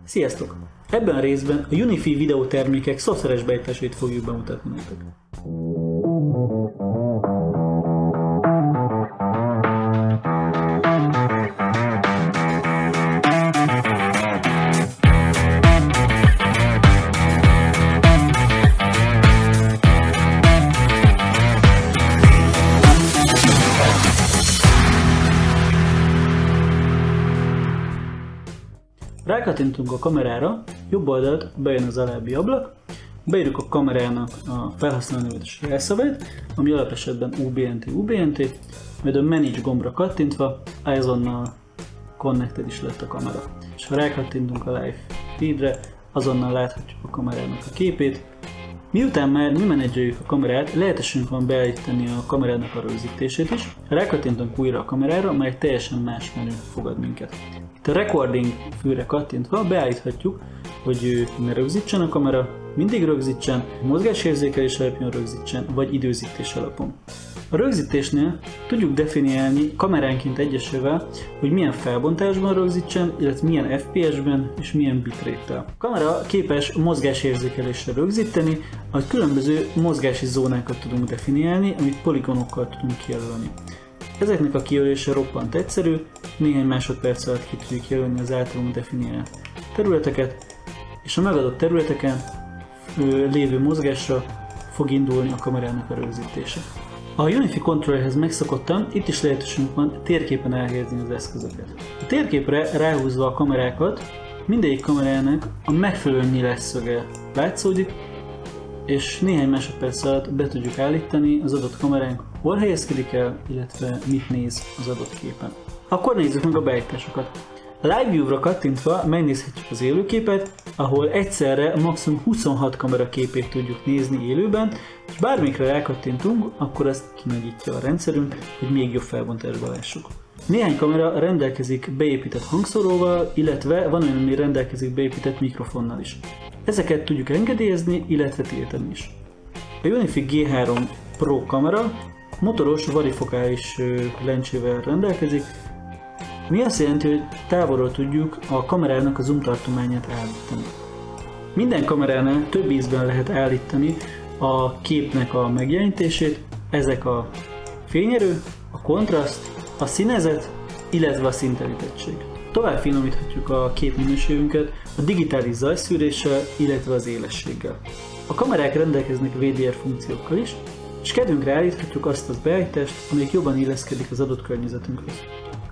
Sziasztok! Ebben a részben a Unifi videótermékek szoftveres beállításait fogjuk bemutatni nektek. Rákattintunk a kamerára, jobb oldalt bejön az alábbi ablak, beírjuk a kamerának a felhasználó nevet és jelszavát, ami alapesetben UBNT, majd a Manage gombra kattintva azonnal connected is lett a kamera. És ha rákattintunk a Live feedre, azonnal láthatjuk a kamerának a képét. Miután már mi menedzseljük a kamerát, lehetőségünk van beállítani a kamerának a rögzítését is. Ha rákattintunk újra a kamerára, már egy teljesen más menü fogad minket. Itt a Recording fülre kattintva beállíthatjuk, hogy ne rögzítsen a kamera, mindig rögzítsen, mozgásérzékelés alapján rögzítsen, vagy időzítés alapon. A rögzítésnél tudjuk definiálni kameránként egyesével, hogy milyen felbontásban rögzítsen, illetve milyen FPS-ben és milyen bitrate-tel. A kamera képes mozgásérzékelésre rögzíteni, ahogy különböző mozgási zónákat tudunk definiálni, amit poligonokkal tudunk kijelölni. Ezeknek a kijelölése roppant egyszerű, néhány másodperc alatt ki tudjuk jelölni az általunk definiált területeket, és a megadott területeken lévő mozgásra fog indulni a kamerának a rögzítése. A Unifi controllerhez megszokottan, itt is lehetőségünk van térképen elhelyezni az eszközöket. A térképre ráhúzva a kamerákat, mindegyik kamerának a megfelelő nyilásszöge látszódik, és néhány másodperc alatt be tudjuk állítani az adott kameránk hol helyezkedik el, illetve mit néz az adott képen. Akkor nézzük meg a beállításokat. A Live View-ra kattintva megnézhetjük az élőképet, ahol egyszerre maximum 26 kamera képét tudjuk nézni élőben, és bármikre rákattintunk, akkor azt kinagyítja a rendszerünk, hogy még jobb felbontásba lássuk. Néhány kamera rendelkezik beépített hangszóróval, illetve van olyan, ami rendelkezik beépített mikrofonnal is. Ezeket tudjuk engedélyezni, illetve tiltani is. A Unifi G3 Pro kamera motoros varifokális lencsével rendelkezik, mi azt jelenti, hogy távolról tudjuk a kamerának a zoom tartományát állítani. Minden kameránál több ízben lehet állítani a képnek a megjelenítését, ezek a fényerő, a kontraszt, a színezet, illetve a színterítettség. Tovább finomíthatjuk a képminőségünket a digitális zajszűréssel, illetve az élességgel. A kamerák rendelkeznek VDR funkciókkal is, és kedvünkre állíthatjuk azt az beállítást, amelyik jobban illeszkedik az adott környezetünkhöz.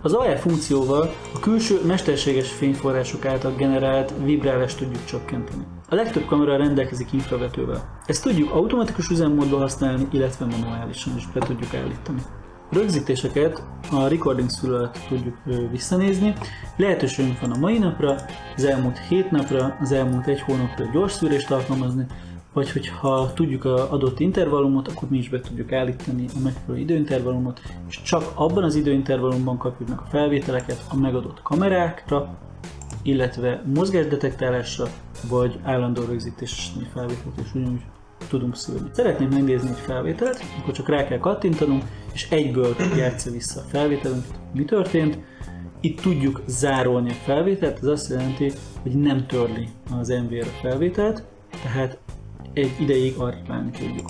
Az AR funkcióval a külső mesterséges fényforrások által generált vibrálást tudjuk csökkenteni. A legtöbb kamera rendelkezik infravetővel. Ezt tudjuk automatikus üzemmódban használni, illetve manuálisan is be tudjuk állítani. A rögzítéseket a Recording fül alatt tudjuk visszanézni. Lehetőségünk van a mai napra, az elmúlt 7 napra, az elmúlt 1 hónapra gyors szűrést alkalmazni, vagy hogyha tudjuk az adott intervallumot, akkor mi is be tudjuk állítani a megfelelő időintervallumot, és csak abban az időintervallumban kapjuk meg a felvételeket a megadott kamerákra, illetve mozgásdetektálásra, vagy állandó rögzítésnél felvételt is ugyanúgy tudunk szűrni. Szeretnénk megnézni egy felvételt, akkor csak rá kell kattintanunk, és egyből játsza vissza a felvételünk, mi történt. Itt tudjuk zárolni a felvételt, ez azt jelenti, hogy nem törli az NVR a felvételt, tehát egy ideig archiválni tudjuk.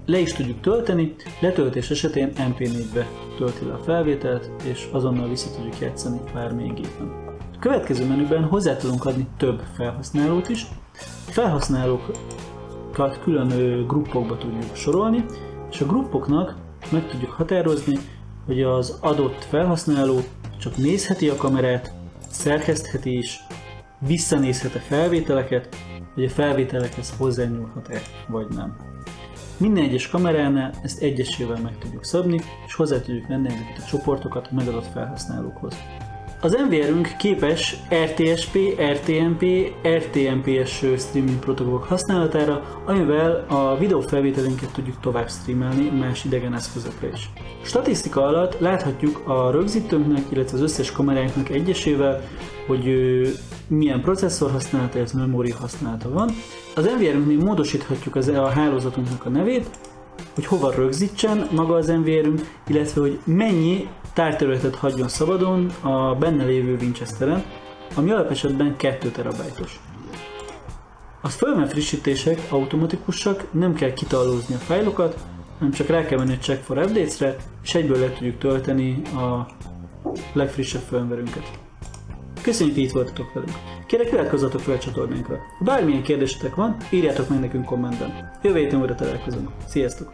Le is tudjuk tölteni, letöltés esetén MP4-be tölti le a felvételt, és azonnal vissza tudjuk játszani bármelyik gépen. A következő menüben hozzá tudunk adni több felhasználót is. A felhasználókat külön gruppokba tudjuk sorolni, és a gruppoknak meg tudjuk határozni, hogy az adott felhasználó csak nézheti a kamerát, szerkesztheti is, visszanézhet a felvételeket, hogy a felvételekhez hozzányúlhat-e, vagy nem. Minden egyes kameránál ezt egyesével meg tudjuk szabni, és hozzá tudjuk venni ezeket a csoportokat a megadott felhasználókhoz. Az NVR-ünk képes RTSP, RTMP, RTMP-es streaming protokollok használatára, amivel a videófelvételünket tudjuk tovább streamelni más idegen eszközökre is. A statisztika alatt láthatjuk a rögzítőnknek, illetve az összes kameránknak egyesével, hogy milyen processzor használata, ez memória használata van. Az NVR-ünknél módosíthatjuk a hálózatunknak a nevét, hogy hova rögzítsen maga az NVR-ünk, illetve hogy mennyi tárterületet hagyjon szabadon a benne lévő Winchesteren, ami alapesetben 2 terabájtos. A firmware frissítések automatikusak, nem kell kitallózni a fájlokat, hanem csak rá kell menni a Check for Updates-re, és egyből le tudjuk tölteni a legfrissebb firmware-ünket. Köszönjük, hogy itt voltatok velünk! Kérlek, iratkozzatok fel a csatornánkra. Ha bármilyen kérdésetek van, írjátok meg nekünk kommentben. Jövő héten újra találkozunk. Sziasztok!